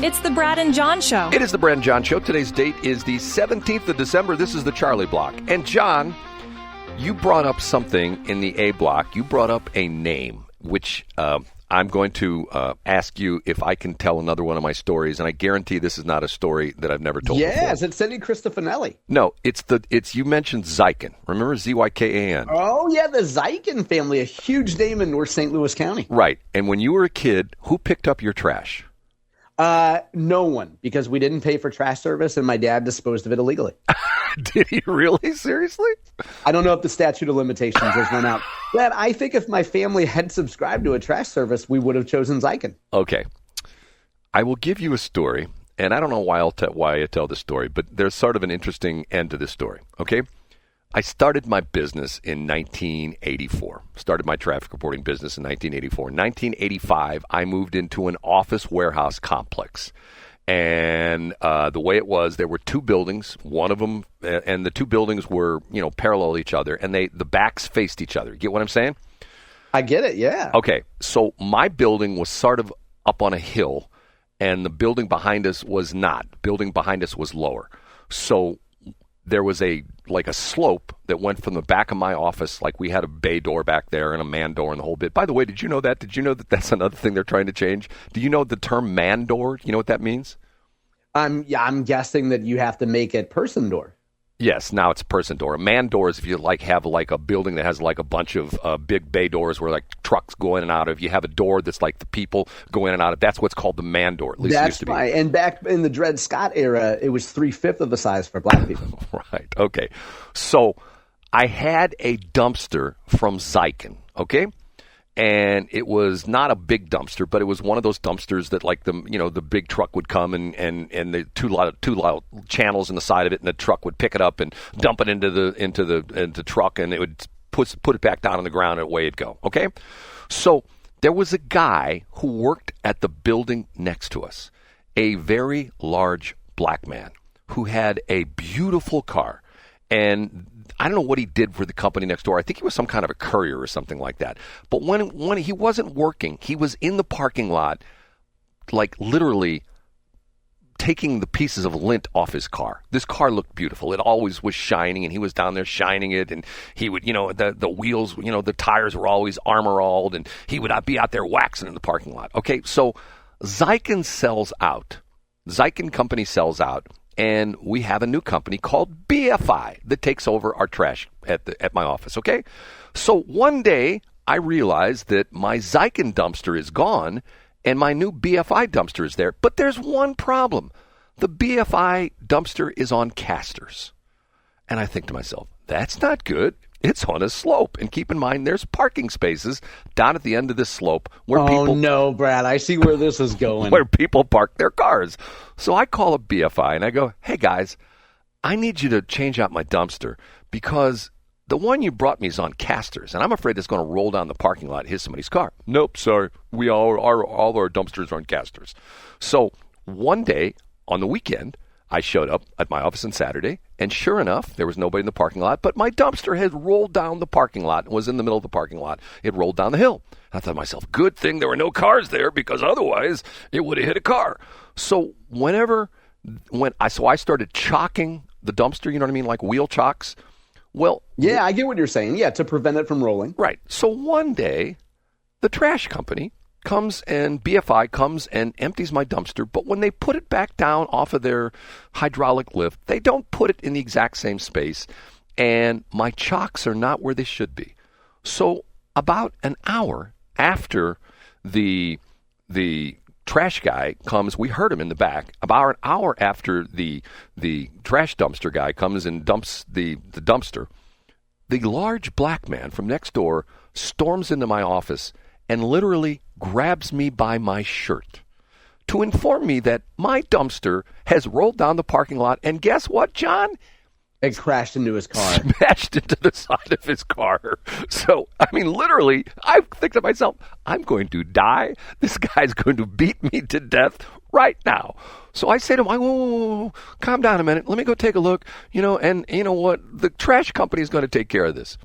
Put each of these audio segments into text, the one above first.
It's the Brad and John Show. It is the Brad and John Show. Today's date is the 17th of December. This is the Charlie Block. And John, you brought up something in the A block. You brought up a name, which I'm going to ask you if I can tell another one of my stories. And I guarantee this is not a story that I've never told before. Yes, it's Cindy Cristofanelli. No, it's you mentioned Zykan. Remember Zykan? Oh, yeah, the Zykan family, a huge name in North St. Louis County. Right. And when you were a kid, who picked up your trash? No one, because we didn't pay for trash service, and my dad disposed of it illegally. Did he really? Seriously? I don't know if the statute of limitations has run out. But I think if my family had subscribed to a trash service, we would have chosen Zykan. Okay. I will give you a story, and I don't know why I tell this story, but there's sort of an interesting end to this story, okay? I started my business in 1984. Started my traffic reporting business in 1984. In 1985, I moved into an office warehouse complex. And the way it was, there were two buildings, one of them, and the two buildings were, parallel to each other, and the backs faced each other. You get what I'm saying? I get it, yeah. Okay, so my building was sort of up on a hill, and the building behind us was not. The building behind us was lower. So there was a slope that went from the back of my office, like we had a bay door back there and a man door and the whole bit. By the way, did you know that? Did you know that that's another thing they're trying to change? Do you know the term man door? You know what that means? I'm guessing that you have to make it person door. Yes, now it's person door. A man door is if you have a building that has a bunch of big bay doors where trucks go in and out of. You have a door that's like the people go in and out of. That's what's called the man door. At least it used to be. Right. And back in the Dred Scott era, it was 3/5 of the size for black people. Right. Okay. So I had a dumpster from Zykan. Okay. And it was not a big dumpster, but it was one of those dumpsters that the big truck would come and the two loud channels in the side of it, and the truck would pick it up and dump it into the truck, and it would put it back down on the ground, and away it'd go. Okay, so there was a guy who worked at the building next to us, a very large black man who had a beautiful car, and I don't know what he did for the company next door. I think he was some kind of a courier or something like that. But when he wasn't working, he was in the parking lot, literally taking the pieces of lint off his car. This car looked beautiful. It always was shining, and he was down there shining it. And he would, the wheels, the tires were always armor-alled, and he would be out there waxing in the parking lot. Okay, so Zykan sells out. Zykan company sells out. And we have a new company called BFI that takes over our trash at my office, okay? So one day, I realized that my Zykan dumpster is gone, and my new BFI dumpster is there. But there's one problem. The BFI dumpster is on casters. And I think to myself, that's not good. It's on a slope. And keep in mind, there's parking spaces down at the end of this slope where people... Oh, no, Brad. I see where this is going. Where people park their cars. So I call up BFI and I go, hey, guys, I need you to change out my dumpster because the one you brought me is on casters, and I'm afraid it's going to roll down the parking lot and hit somebody's car. Nope, sorry. All our dumpsters are on casters. So one day on the weekend, I showed up at my office on Saturday, and sure enough, there was nobody in the parking lot, but my dumpster had rolled down the parking lot and was in the middle of the parking lot. It rolled down the hill. I thought to myself, good thing there were no cars there because otherwise it would have hit a car. So I started chalking the dumpster, you know what I mean, like wheel chocks. Well, yeah, I get what you're saying. Yeah, to prevent it from rolling. Right. So one day, the trash company BFI comes and empties my dumpster, but when they put it back down off of their hydraulic lift, they don't put it in the exact same space, and my chocks are not where they should be. So about an hour after the trash guy comes, we heard him in the back, about an hour after the trash dumpster guy comes and dumps the dumpster, the large black man from next door storms into my office and literally grabs me by my shirt to inform me that my dumpster has rolled down the parking lot, and guess what, John? It crashed into his car. Smashed into the side of his car. So, I mean, literally, I think to myself, I'm going to die. This guy's going to beat me to death right now. So I say to him, whoa, calm down a minute. Let me go take a look. And you know what? The trash company is going to take care of this.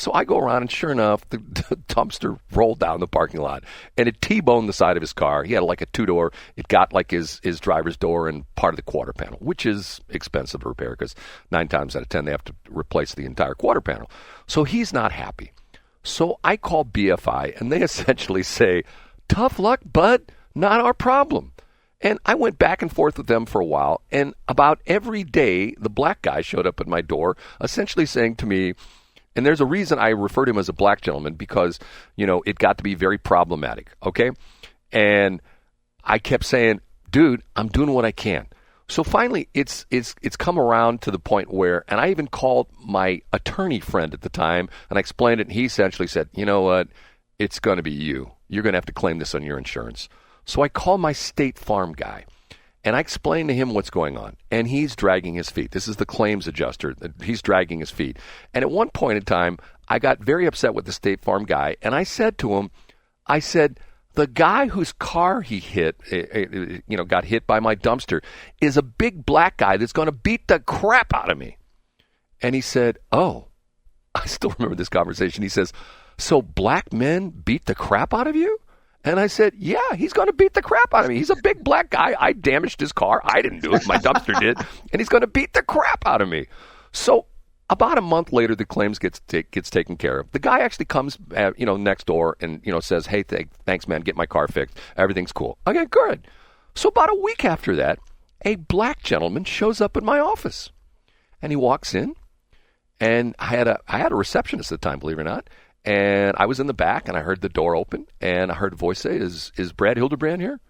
So I go around, and sure enough, the dumpster rolled down the parking lot, and it T-boned the side of his car. He had like a 2-door. It got like his driver's door and part of the quarter panel, which is expensive to repair because 9 times out of 10 they have to replace the entire quarter panel. So he's not happy. So I call BFI, and they essentially say, tough luck, bud, not our problem. And I went back and forth with them for a while, and about every day, the black guy showed up at my door, essentially saying to me, and there's a reason I refer to him as a black gentleman, because, it got to be very problematic, okay? And I kept saying, dude, I'm doing what I can. So finally, it's come around to the point where, and I even called my attorney friend at the time, and I explained it, and he essentially said, you know what, it's going to be you. You're going to have to claim this on your insurance. So I called my State Farm guy, and I explained to him what's going on, and he's dragging his feet. This is the claims adjuster. He's dragging his feet. And at one point in time, I got very upset with the State Farm guy, and I said to him, the guy whose car he hit, got hit by my dumpster, is a big black guy that's going to beat the crap out of me. And he said, oh, I still remember this conversation. He says, so black men beat the crap out of you? And I said, yeah, he's going to beat the crap out of me. He's a big black guy. I damaged his car. I didn't do it. My dumpster did. And he's going to beat the crap out of me. So about a month later, the claims gets taken care of. The guy actually comes, next door and, says, hey, thanks, man. Get my car fixed. Everything's cool. Okay, good. So about a week after that, a black gentleman shows up at my office. And he walks in. And I had a receptionist at the time, believe it or not. And I was in the back, and I heard the door open, and I heard a voice say, "Is Brad Hildebrand here?"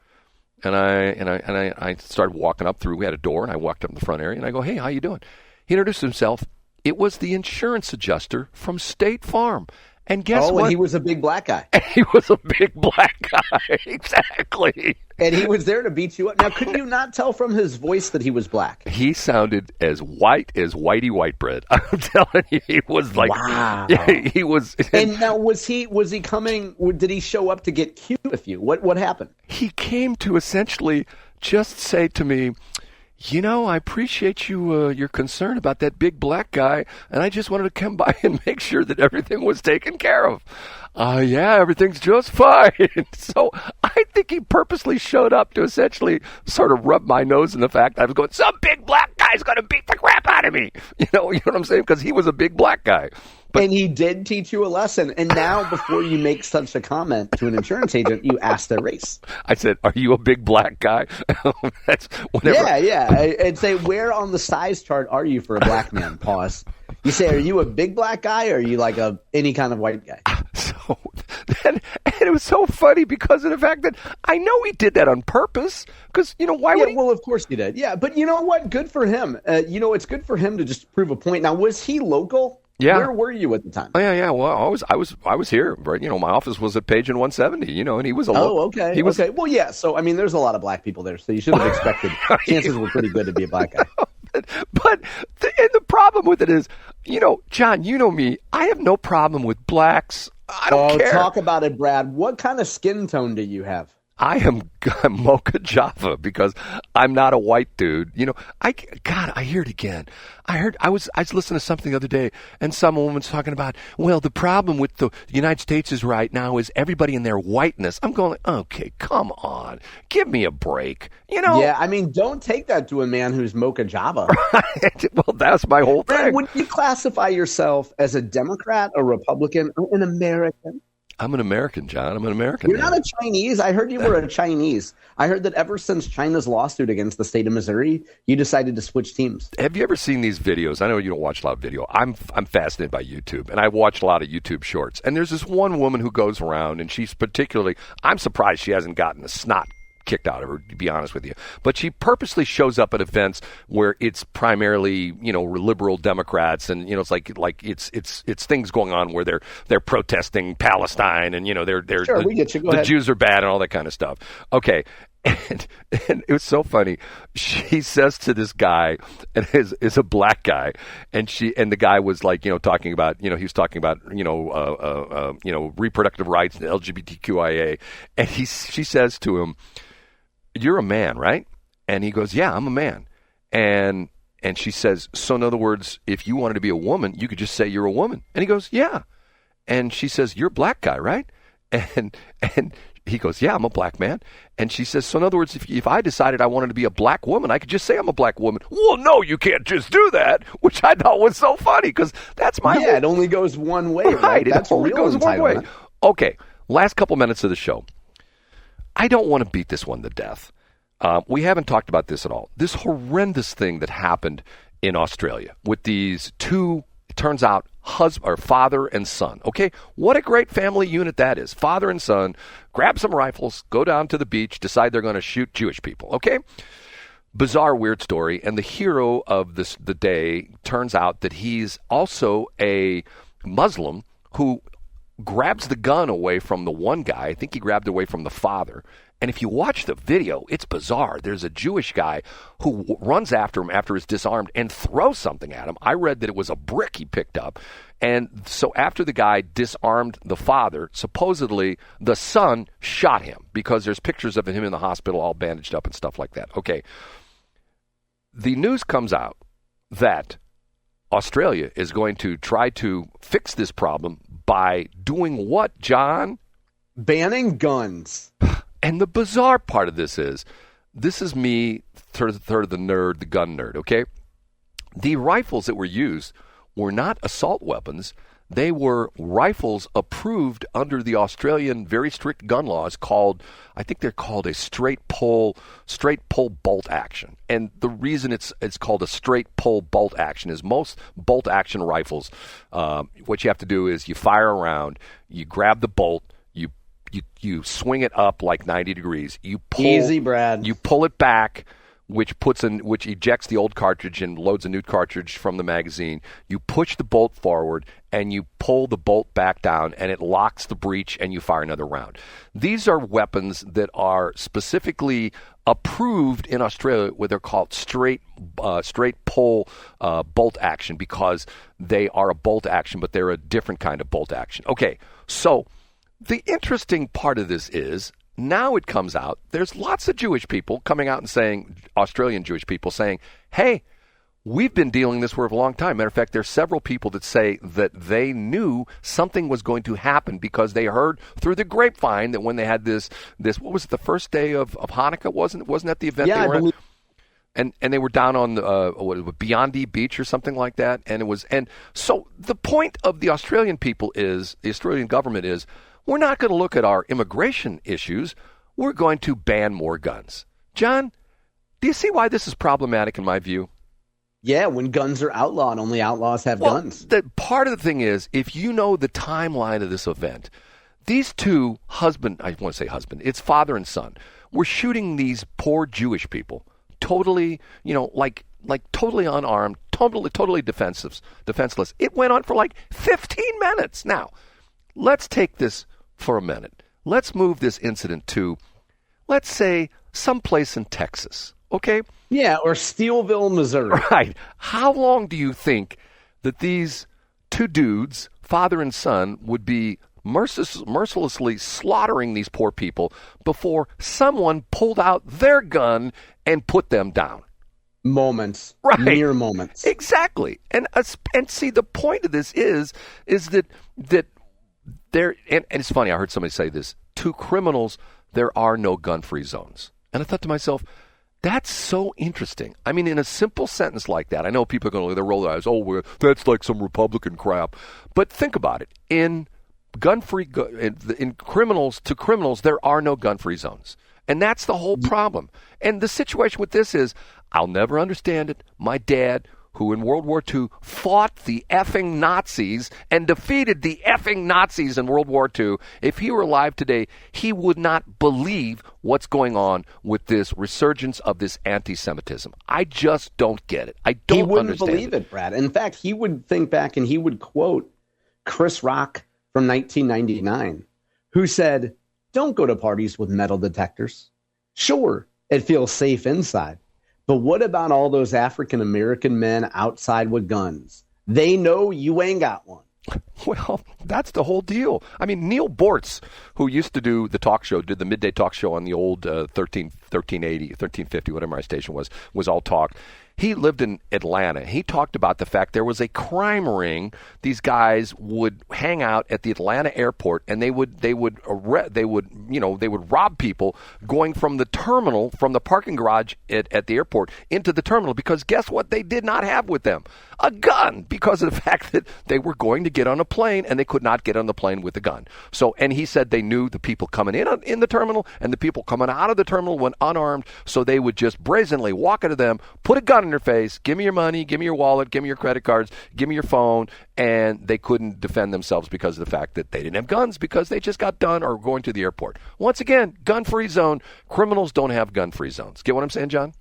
And I started walking up through. We had a door, and I walked up in the front area, and I go, "Hey, how you doing?" He introduced himself. It was the insurance adjuster from State Farm. And guess what? And he was a big black guy. He was a big black guy, exactly. And he was there to beat you up. Now, could you not tell from his voice that he was black? He sounded as white as Whitey White bread. I'm telling you, he was like, wow. He was. And now, was he coming? Did he show up to get cute with you? What happened? He came to essentially just say to me, I appreciate your concern about that big black guy, and I just wanted to come by and make sure that everything was taken care of. Yeah, everything's just fine. So I think he purposely showed up to essentially sort of rub my nose in the fact that I was going, some big black guy's going to beat the crap out of me. You know what I'm saying? Because he was a big black guy. And he did teach you a lesson. And now, before you make such a comment to an insurance agent, you ask their race. I said, "Are you a big black guy?" That's whenever. Yeah. And say, where on the size chart are you for a black man? Pause. You say, are you a big black guy, or are you like any kind of white guy? So then, and it was so funny because of the fact that I know he did that on purpose. Because why would he? Well, of course he did. Yeah, but you know what? Good for him. It's good for him to just prove a point. Now, was he local? Yeah. Where were you at the time? Oh, yeah. Well, I was here, right? My office was at Page and 170. And he was a. Okay. He was okay. Well, yeah. So there's a lot of black people there, so you should have expected. Chances were pretty good to be a black guy. But the problem with it is, John, you know me. I have no problem with blacks. I don't care. Talk about it, Brad. What kind of skin tone do you have? I am mocha Java because I'm not a white dude. I hear it again. I was listening to something the other day, and some woman's talking about, well, the problem with the United States is right now is everybody in their whiteness. I'm going, okay, come on, give me a break. Yeah, don't take that to a man who's mocha Java. Right? Well, that's my whole thing. Would you classify yourself as a Democrat, a Republican, or an American? I'm an American, John. I'm an American. You're not a Chinese. I heard you were a Chinese. I heard that ever since China's lawsuit against the state of Missouri, you decided to switch teams. Have you ever seen these videos? I know you don't watch a lot of video. I'm fascinated by YouTube, and I watch a lot of YouTube shorts. And there's this one woman who goes around, and she's particularly, I'm surprised she hasn't gotten the snot kicked out of her, to be honest with you. But she purposely shows up at events where it's primarily, liberal Democrats, and it's like it's things going on where they're protesting Palestine, and they're sure, we get you. Go the ahead. Jews are bad and all that kind of stuff. Okay. And it was so funny. She says to this guy, and is a black guy, and the guy was like, talking about, he was talking about, reproductive rights and LGBTQIA, and she says to him, "You're a man, right?" And he goes, "Yeah, I'm a man." And she says, "So in other words, if you wanted to be a woman, you could just say you're a woman." And he goes, "Yeah." And she says, "You're a black guy, right?" And he goes, "Yeah, I'm a black man." And she says, "So in other words, if I decided I wanted to be a black woman, I could just say I'm a black woman." "Well, no, you can't just do that," which I thought was so funny because that's my it only goes one way. Right, it only goes one way. Okay, last couple minutes of the show. I don't want to beat this one to death. We haven't talked about this at all. This horrendous thing that happened in Australia with these two, it turns out, father and son. Okay, what a great family unit that is. Father and son grab some rifles, go down to the beach, decide they're going to shoot Jewish people. Okay, bizarre, weird story. And the hero of the day turns out that he's also a Muslim who grabs the gun away from the one guy. I think he grabbed it away from the father. And if you watch the video, it's bizarre. There's a Jewish guy who runs after him after he's disarmed and throws something at him. I read that it was a brick he picked up. And so after the guy disarmed the father, supposedly the son shot him because there's pictures of him in the hospital all bandaged up and stuff like that. Okay. The news comes out that Australia is going to try to fix this problem by doing what, John? Banning guns. And the bizarre part of this is me, third of the nerd, the gun nerd, okay? The rifles that were used were not assault weapons. They were rifles approved under the Australian very strict gun laws I think they're called a straight pull bolt action. And the reason it's called a straight pull bolt action is most bolt action rifles, what you have to do is you fire a round, you grab the bolt, you swing it up like 90 degrees. Easy, Brad. You pull it back, which ejects the old cartridge and loads a new cartridge from the magazine. You push the bolt forward and you pull the bolt back down and it locks the breech and you fire another round. These are weapons that are specifically approved in Australia where they're called straight pull bolt action because they are a bolt action, but they're a different kind of bolt action. Okay, so the interesting part of this is now it comes out, there's lots of Jewish people coming out and saying, Australian Jewish people saying, hey, we've been dealing this for a long time. Matter of fact, there's several people that say that they knew something was going to happen because they heard through the grapevine that when they had this what was it, the first day of Hanukkah? Wasn't that the event they were at? And they were down on Beyondee Beach or something like that. And so the point of the Australian people is, the Australian government is, we're not going to look at our immigration issues. We're going to ban more guns. John, do you see why this is problematic in my view? Yeah, when guns are outlawed, only outlaws have guns. Part of the thing is, if you know the timeline of this event, these two it's father and son, were shooting these poor Jewish people, totally, like totally unarmed, totally defenseless. It went on for like 15 minutes. Now, let's take this for a minute. Let's move this incident to, let's say, someplace in Texas, okay? Yeah, or Steelville, Missouri. Right. How long do you think that these two dudes, father and son, would be mercilessly slaughtering these poor people before someone pulled out their gun and put them down? Moments. Right. Mere moments. Exactly. And see, the point of this is that there, and it's funny, I heard somebody say this, to criminals, there are no gun-free zones. And I thought to myself, that's so interesting. I mean, in a simple sentence like that, I know people are going to roll their eyes, that's like some Republican crap. But think about it. In criminals, there are no gun-free zones. And that's the whole problem. And the situation with this is, I'll never understand it. My dad, who in World War II fought the effing Nazis and defeated the effing Nazis in World War II, if he were alive today, he would not believe what's going on with this resurgence of this anti-Semitism. I just don't get it. I don't understand it. He wouldn't believe it, Brad. In fact, he would think back and he would quote Chris Rock from 1999, who said, "Don't go to parties with metal detectors. Sure, it feels safe inside. But what about all those African-American men outside with guns? They know you ain't got one." Well, that's the whole deal. I mean, Neil Bortz, who used to do the talk show, did the midday talk show on the old 1380, 1350, whatever my station was all talk. He lived in Atlanta. He talked about the fact there was a crime ring. These guys would hang out at the Atlanta airport, and they would rob people going from the terminal, from the parking garage at the airport into the terminal, because guess what they did not have with them? A gun, because of the fact that they were going to get on a plane and they could not get on the plane with a gun. So, and he said they knew the people coming in the terminal and the people coming out of the terminal when unarmed, so they would just brazenly walk into them, put a gun in their face, give me your money, give me your wallet, give me your credit cards, give me your phone, and they couldn't defend themselves because of the fact that they didn't have guns, because they just got done or going to the airport. Once again, gun-free zone. Criminals don't have gun-free zones. Get what I'm saying, John?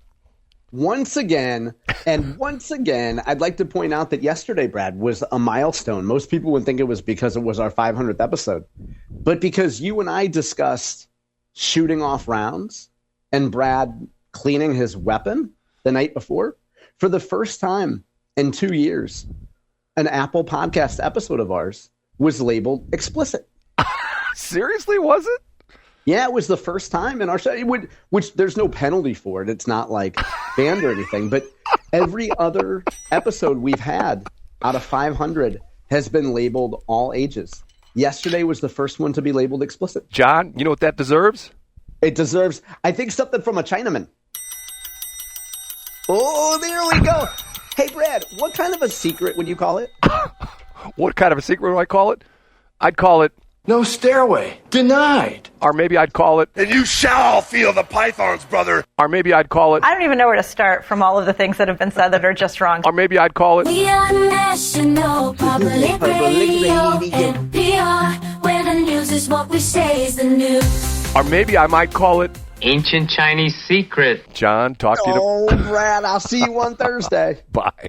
Once again, I'd like to point out that yesterday, Brad, was a milestone. Most people would think it was because it was our 500th episode, but because you and I discussed shooting off rounds and Brad cleaning his weapon the night before. For the first time in 2 years, an Apple Podcast episode of ours was labeled explicit. Seriously, was it? Yeah, it was the first time in our show, which there's no penalty for it. It's not like banned or anything. But every other episode we've had out of 500 has been labeled all ages. Yesterday was the first one to be labeled explicit. John, you know what that deserves? It deserves, I think, something from a Chinaman. Oh, there we go. Hey, Brad, what kind of a secret would you call it? What kind of a secret would I call it? I'd call it no stairway. Denied. Or maybe I'd call it, and you shall feel the pythons, brother. Or maybe I'd call it, I don't even know where to start from all of the things that have been said that are just wrong. Or maybe I'd call it, We are National Public Radio, NPR, where the news is what we say is the news. Or maybe I might call it Ancient Chinese Secret. John, talk to you. Oh, Brad, I'll see you on Thursday. Bye.